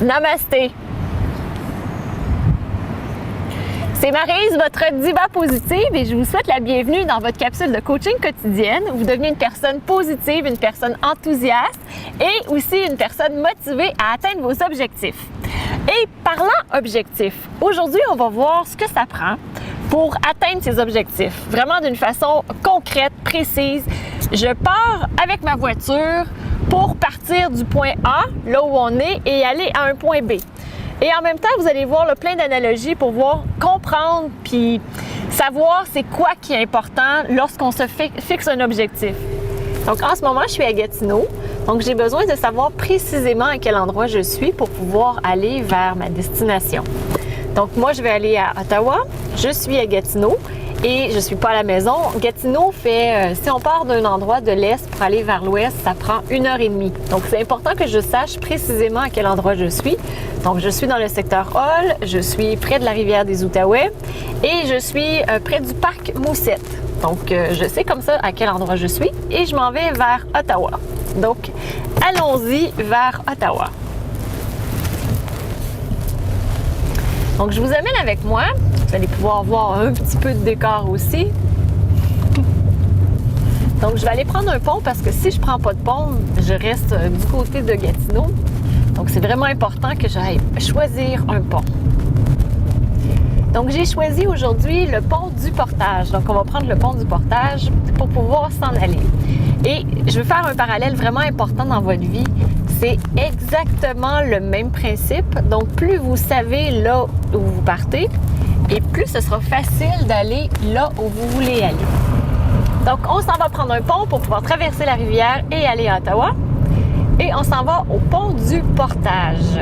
Namasté! C'est Maryse, votre diva positive, et je vous souhaite la bienvenue dans votre capsule de coaching quotidienne où vous devenez une personne positive, une personne enthousiaste et aussi une personne motivée à atteindre vos objectifs. Et parlant objectifs, aujourd'hui, on va voir ce que ça prend pour atteindre ces objectifs, vraiment d'une façon concrète, précise. Je pars avec ma voiture pour partir du point A, là où on est, et aller à un point B. Et en même temps, vous allez voir plein d'analogies pour comprendre puis savoir c'est quoi qui est important lorsqu'on se fixe un objectif. Donc en ce moment, je suis à Gatineau. Donc j'ai besoin de savoir précisément à quel endroit je suis pour pouvoir aller vers ma destination. Donc moi, je vais aller à Ottawa. Je suis à Gatineau et je ne suis pas à la maison. Gatineau fait, si on part d'un endroit de l'est pour aller vers l'ouest, ça prend 1h30. Donc c'est important que je sache précisément à quel endroit je suis. Donc je suis dans le secteur Hall, je suis près de la rivière des Outaouais et je suis près du parc Moussette. Donc je sais comme ça à quel endroit je suis et je m'en vais vers Ottawa. Donc allons-y vers Ottawa. Donc, je vous amène avec moi. Vous allez pouvoir voir un petit peu de décor aussi. Donc, je vais aller prendre un pont parce que si je ne prends pas de pont, je reste du côté de Gatineau. Donc, c'est vraiment important que j'aille choisir un pont. Donc, j'ai choisi aujourd'hui le pont du Portage. Donc, on va prendre le pont du Portage pour pouvoir s'en aller. Et je veux faire un parallèle vraiment important dans votre vie. C'est exactement le même principe. Donc, plus vous savez là où vous partez, et plus ce sera facile d'aller là où vous voulez aller. Donc, on s'en va prendre un pont pour pouvoir traverser la rivière et aller à Ottawa. Et on s'en va au pont du Portage.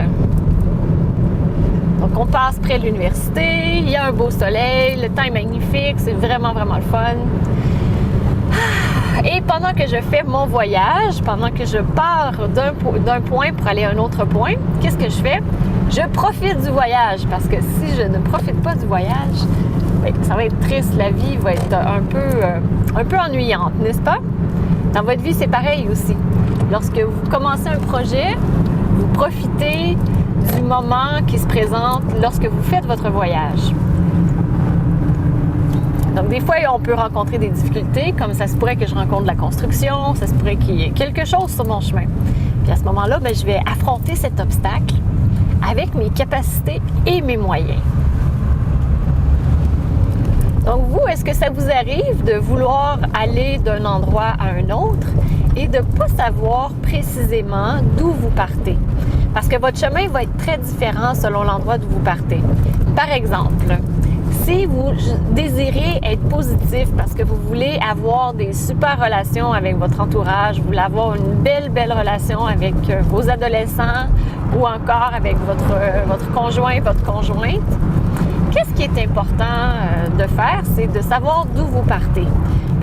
Donc, on passe près de l'université. Il y a un beau soleil. Le temps est magnifique. C'est vraiment, vraiment le fun. Et pendant que je fais mon voyage, pendant que je pars d'un point pour aller à un autre point, qu'est-ce que je fais? Je profite du voyage parce que si je ne profite pas du voyage, bien, ça va être triste. La vie va être un peu ennuyante, n'est-ce pas? Dans votre vie, c'est pareil aussi. Lorsque vous commencez un projet, vous profitez du moment qui se présente lorsque vous faites votre voyage. Donc, des fois, on peut rencontrer des difficultés, comme ça se pourrait que je rencontre de la construction, ça se pourrait qu'il y ait quelque chose sur mon chemin. Puis à ce moment-là, bien, je vais affronter cet obstacle avec mes capacités et mes moyens. Donc, vous, est-ce que ça vous arrive de vouloir aller d'un endroit à un autre et de ne pas savoir précisément d'où vous partez? Parce que votre chemin va être très différent selon l'endroit d'où vous partez. Par exemple, si vous désirez être positif parce que vous voulez avoir des super relations avec votre entourage, vous voulez avoir une belle relation avec vos adolescents ou encore avec votre conjoint, votre conjointe, qu'est-ce qui est important de faire? C'est de savoir d'où vous partez.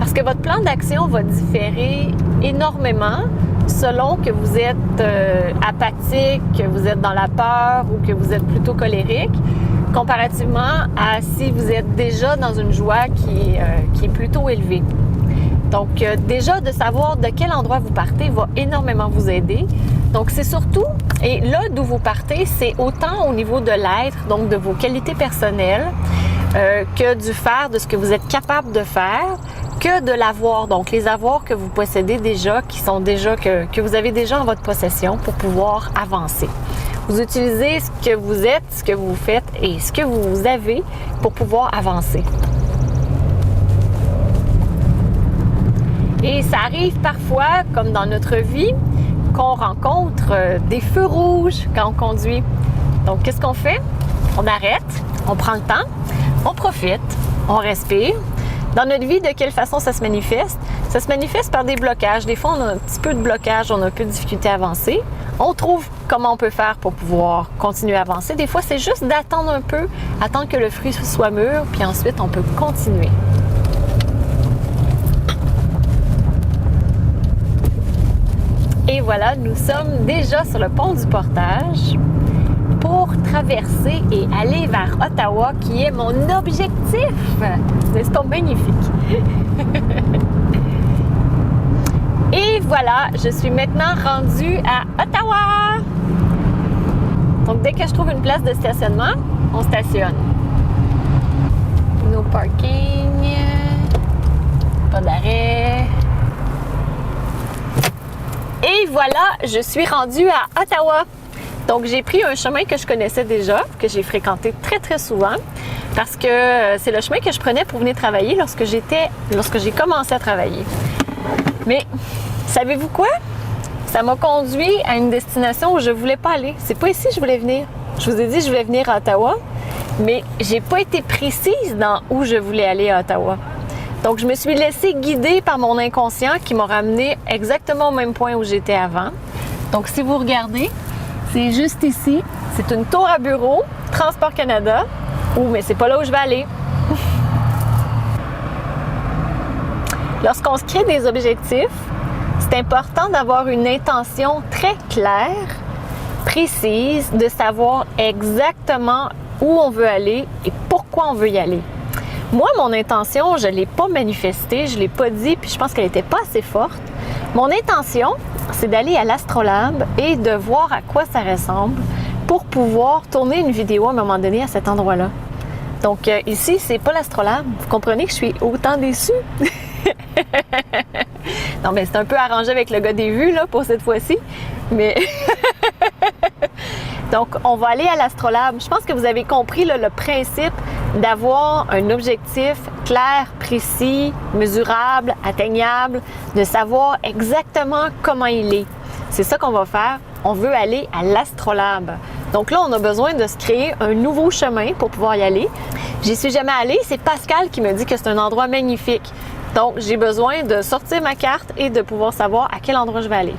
Parce que votre plan d'action va différer énormément selon que vous êtes apathique, que vous êtes dans la peur ou que vous êtes plutôt colérique, comparativement à si vous êtes déjà dans une joie qui est plutôt élevée. Donc, déjà, de savoir de quel endroit vous partez va énormément vous aider. Donc, c'est surtout, et là d'où vous partez, c'est autant au niveau de l'être, donc de vos qualités personnelles, que du faire, de ce que vous êtes capable de faire, que de l'avoir. Donc, les avoirs que vous possédez déjà, que vous avez déjà en votre possession pour pouvoir avancer. Vous utilisez ce que vous êtes, ce que vous faites et ce que vous avez pour pouvoir avancer. Et ça arrive parfois, comme dans notre vie, qu'on rencontre des feux rouges quand on conduit. Donc, qu'est-ce qu'on fait? On arrête, on prend le temps, on profite, on respire. Dans notre vie, de quelle façon ça se manifeste? Ça se manifeste par des blocages. Des fois, on a un petit peu de blocage, on a un peu de difficulté à avancer. On trouve comment on peut faire pour pouvoir continuer à avancer. Des fois, c'est juste d'attendre un peu, attendre que le fruit soit mûr, puis ensuite, on peut continuer. Et voilà, nous sommes déjà sur le pont du Portage pour traverser et aller vers Ottawa, qui est mon objectif. N'est-ce pas magnifique? Et voilà, je suis maintenant rendue à Ottawa. Donc dès que je trouve une place de stationnement, on stationne. No parking. Pas d'arrêt. Et voilà, je suis rendue à Ottawa. Donc, j'ai pris un chemin que je connaissais déjà, que j'ai fréquenté très, très souvent, parce que c'est le chemin que je prenais pour venir travailler lorsque j'ai commencé à travailler. Mais, savez-vous quoi? Ça m'a conduit à une destination où je voulais pas aller. C'est pas ici que je voulais venir. Je vous ai dit que je voulais venir à Ottawa, mais j'ai pas été précise dans où je voulais aller à Ottawa. Donc, je me suis laissée guider par mon inconscient qui m'a ramené exactement au même point où j'étais avant. Donc, si vous regardez, c'est juste ici. C'est une tour à bureau, Transport Canada. Oh, mais c'est pas là où je vais aller. Lorsqu'on se crée des objectifs, c'est important d'avoir une intention très claire, précise, de savoir exactement où on veut aller et pourquoi on veut y aller. Moi, mon intention, je ne l'ai pas manifestée, je ne l'ai pas dit, puis je pense qu'elle n'était pas assez forte. Mon intention, c'est d'aller à l'Astrolabe et de voir à quoi ça ressemble pour pouvoir tourner une vidéo à un moment donné à cet endroit-là. Donc ici, c'est pas l'Astrolabe. Vous comprenez que je suis autant déçue? Non, mais c'est un peu arrangé avec le gars des vues, là, pour cette fois-ci. Mais donc, on va aller à l'Astrolabe. Je pense que vous avez compris là, le principe d'avoir un objectif clair, précis, mesurable, atteignable, de savoir exactement comment il est. C'est ça qu'on va faire. On veut aller à l'Astrolabe. Donc là, on a besoin de se créer un nouveau chemin pour pouvoir y aller. J'y suis jamais allée. C'est Pascal qui me dit que c'est un endroit magnifique. Donc, j'ai besoin de sortir ma carte et de pouvoir savoir à quel endroit je vais aller.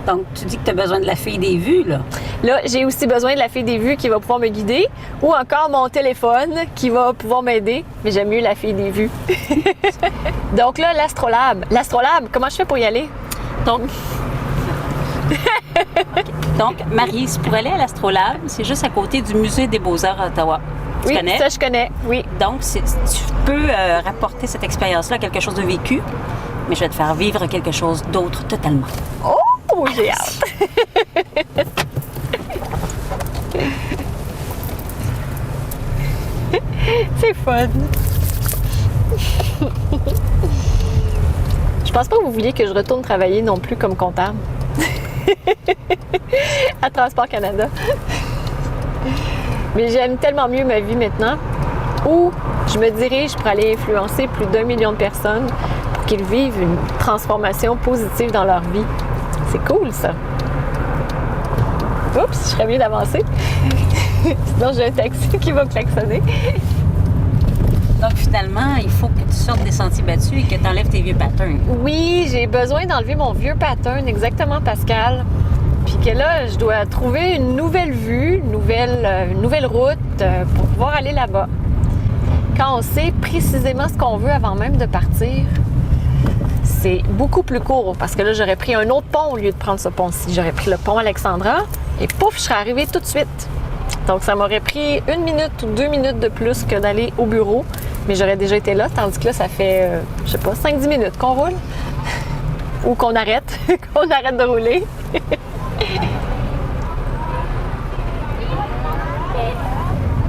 Donc, tu dis que tu as besoin de la fille des vues, là? Là, j'ai aussi besoin de la fille des vues qui va pouvoir me guider ou encore mon téléphone qui va pouvoir m'aider, mais j'aime mieux la fille des vues. Donc là, l'Astrolabe. L'Astrolabe, comment je fais pour y aller? Donc, okay. Donc, Maryse, pour aller à l'Astrolabe, c'est juste à côté du Musée des Beaux-Arts à Ottawa. Tu connais? Ça, je connais, oui. Donc, tu peux rapporter cette expérience-là à quelque chose de vécu, mais je vais te faire vivre quelque chose d'autre totalement. Oh, j'ai hâte! C'est fun! Je pense pas que vous vouliez que je retourne travailler non plus comme comptable. À Transport Canada. Mais j'aime tellement mieux ma vie maintenant où je me dirige pour aller influencer plus d'1 million de personnes pour qu'ils vivent une transformation positive dans leur vie. C'est cool, ça. Oups, je serais mieux d'avancer. Sinon, j'ai un taxi qui va klaxonner. Donc, finalement, il faut que tu sortes des sentiers battus et que tu enlèves tes vieux patterns. Oui, j'ai besoin d'enlever mon vieux pattern, exactement, Pascal. Puis que là, je dois trouver une nouvelle vue, une nouvelle route pour pouvoir aller là-bas. Quand on sait précisément ce qu'on veut avant même de partir, c'est beaucoup plus court parce que là, j'aurais pris un autre pont au lieu de prendre ce pont-ci. J'aurais pris le pont Alexandra et pouf, je serais arrivée tout de suite. Donc, ça m'aurait pris 1 minute ou 2 minutes de plus que d'aller au bureau, mais j'aurais déjà été là, tandis que là, ça fait, je sais pas, 5-10 minutes qu'on roule ou qu'on arrête, qu'on arrête de rouler.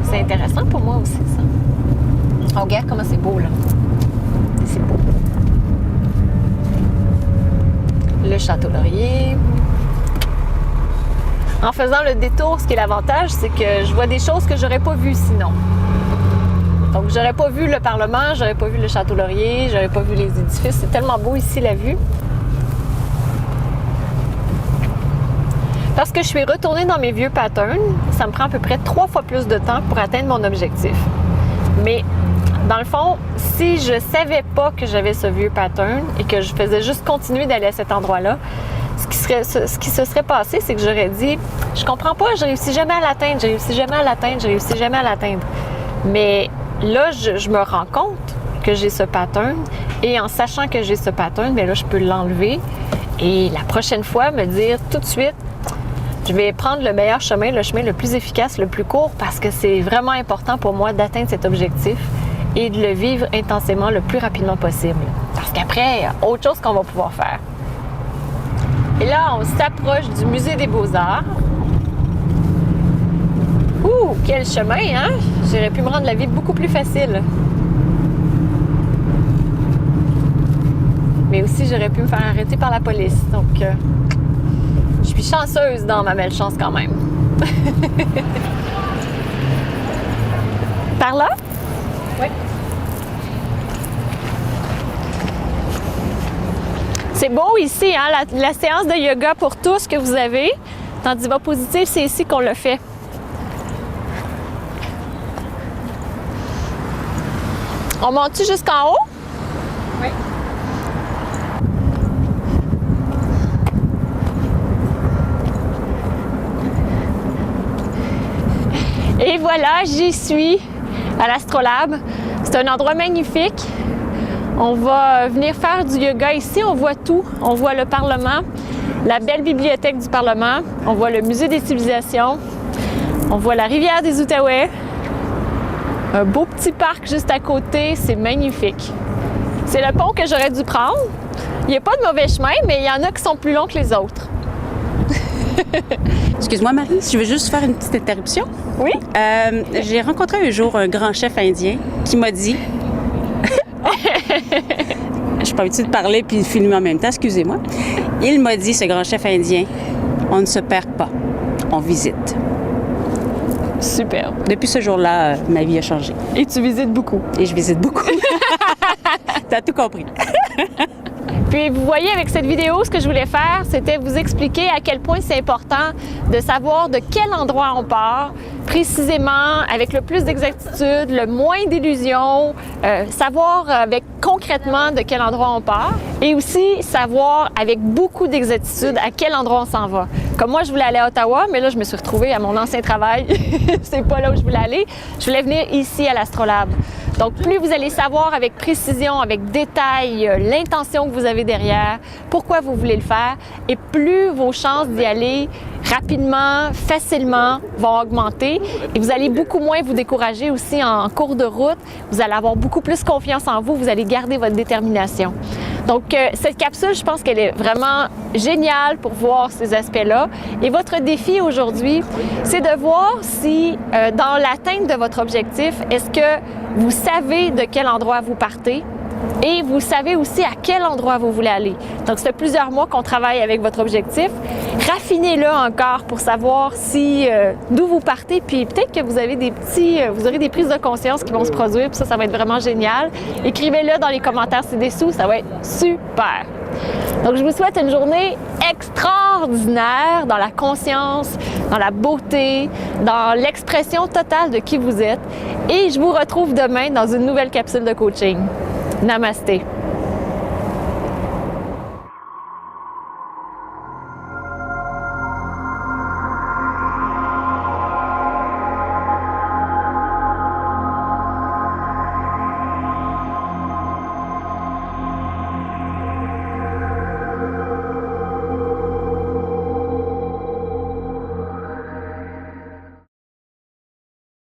C'est intéressant pour moi aussi, ça. Oh, regarde comment c'est beau, là. C'est beau. Le Château Laurier. En faisant le détour, ce qui est l'avantage, c'est que je vois des choses que j'aurais pas vues sinon. Donc, j'aurais pas vu le Parlement, j'aurais pas vu le Château Laurier, j'aurais pas vu les édifices. C'est tellement beau ici, la vue. Parce que je suis retournée dans mes vieux patterns, ça me prend à peu près 3 fois plus de temps pour atteindre mon objectif. Mais dans le fond, si je savais pas que j'avais ce vieux pattern et que je faisais juste continuer d'aller à cet endroit-là, ce qui se serait passé, c'est que j'aurais dit « Je comprends pas, je réussis jamais à l'atteindre, je réussis jamais à l'atteindre, je réussis jamais à l'atteindre. » Mais là, je me rends compte que j'ai ce pattern et en sachant que j'ai ce pattern, bien là, je peux l'enlever et la prochaine fois, me dire tout de suite je vais prendre le meilleur chemin, le chemin le plus efficace, le plus court, parce que c'est vraiment important pour moi d'atteindre cet objectif et de le vivre intensément le plus rapidement possible. Parce qu'après, il y a autre chose qu'on va pouvoir faire. Et là, on s'approche du Musée des Beaux-Arts. le chemin, hein, j'aurais pu me rendre la vie beaucoup plus facile. Mais aussi, j'aurais pu me faire arrêter par la police. Donc, je suis chanceuse dans ma malchance quand même. Par là? Oui. C'est beau ici, hein, la séance de yoga pour tous que vous avez. Tandis Diva Positive, c'est ici qu'on le fait. On monte-tu jusqu'en haut? Oui. Et voilà, j'y suis à l'Astrolabe. C'est un endroit magnifique. On va venir faire du yoga ici. On voit tout. On voit le Parlement, la belle bibliothèque du Parlement. On voit le Musée des civilisations. On voit la rivière des Outaouais. Un beau petit parc juste à côté. C'est magnifique. C'est le pont que j'aurais dû prendre. Il n'y a pas de mauvais chemin, mais il y en a qui sont plus longs que les autres. Excuse-moi, Marie, je veux juste faire une petite interruption. Oui? J'ai rencontré un jour un grand chef indien qui m'a dit... Je suis pas habituée de parler puis de filmer en même temps, excusez-moi. Il m'a dit, ce grand chef indien, on ne se perd pas, on visite. Super. Depuis ce jour-là, ma vie a changé. Et tu visites beaucoup. Et je visite beaucoup. T'as tout compris. Puis vous voyez avec cette vidéo, ce que je voulais faire, c'était vous expliquer à quel point c'est important de savoir de quel endroit on part, précisément, avec le plus d'exactitude, le moins d'illusions, savoir avec concrètement de quel endroit on part et aussi savoir avec beaucoup d'exactitude à quel endroit on s'en va. Comme moi, je voulais aller à Ottawa, mais là, je me suis retrouvée à mon ancien travail. C'est pas là où je voulais aller. Je voulais venir ici à l'Astrolabe. Donc, plus vous allez savoir avec précision, avec détail, l'intention que vous avez derrière, pourquoi vous voulez le faire, et plus vos chances d'y aller rapidement, facilement vont augmenter et vous allez beaucoup moins vous décourager aussi en cours de route. Vous allez avoir beaucoup plus confiance en vous, vous allez garder votre détermination. Donc, cette capsule, je pense qu'elle est vraiment géniale pour voir ces aspects-là. Et votre défi aujourd'hui, c'est de voir si, dans l'atteinte de votre objectif, est-ce que vous savez de quel endroit vous partez et vous savez aussi à quel endroit vous voulez aller. Donc, ça fait plusieurs mois qu'on travaille avec votre objectif. Raffinez-le encore pour savoir si d'où vous partez, puis peut-être que vous avez vous aurez des prises de conscience qui vont se produire, puis ça va être vraiment génial. Écrivez-le dans les commentaires ci-dessous, ça va être super. Donc, je vous souhaite une journée extraordinaire dans la conscience, dans la beauté, dans l'expression totale de qui vous êtes. Et je vous retrouve demain dans une nouvelle capsule de coaching. Namasté.